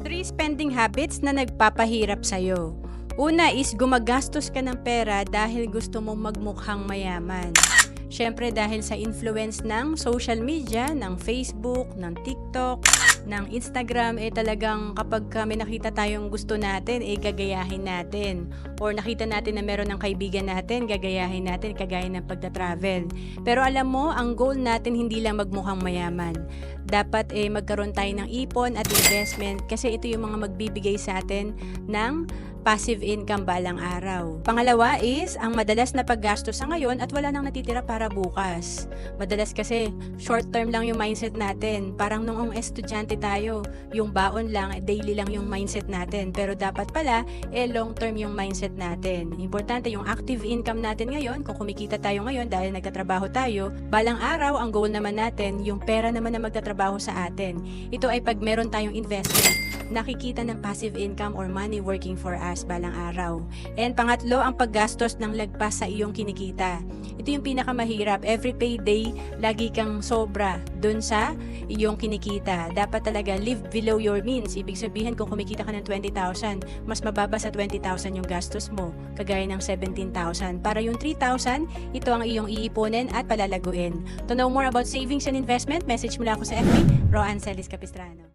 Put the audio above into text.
3 spending habits na nagpapahirap sa'yo. Una is gumagastos ka ng pera dahil gusto mong magmukhang mayaman. Siyempre dahil sa influence ng social media, ng Facebook, ng TikTok, ng Instagram, talagang kapag may nakita tayong gusto natin, gagayahin natin. Or nakita natin na meron ng kaibigan natin, gagayahin natin, kagaya ng pagta-travel. Pero alam mo, ang goal natin hindi lang magmukhang mayaman. Dapat magkaroon tayo ng ipon at investment kasi ito yung mga magbibigay sa atin ng passive income balang araw. Pangalawa is, ang madalas na paggastos sa ngayon at wala nang natitira para bukas. Madalas kasi, short term lang yung mindset natin. Parang noong estudyante tayo, yung baon lang, daily lang yung mindset natin. Pero dapat pala, long term yung mindset natin. Importante yung active income natin ngayon, kung kumikita tayo ngayon dahil nagtatrabaho tayo, balang araw, ang goal naman natin, yung pera naman na magtatrabaho sa atin. Ito ay pag meron tayong investment, nakikita ng passive income or money working for us balang araw. And pangatlo, ang paggastos ng lagpas sa iyong kinikita. Ito yung pinakamahirap. Every payday, lagi kang sobra dun sa iyong kinikita. Dapat talaga live below your means. Ibig sabihin, kung kumikita ka ng 20,000, mas mababa sa 20,000 yung gastos mo, kagaya ng 17,000. Para yung 3,000, ito ang iyong iipunin at palalaguin. To know more about savings and investment, message mo lang ako sa FB, Roan Celis Capistrano.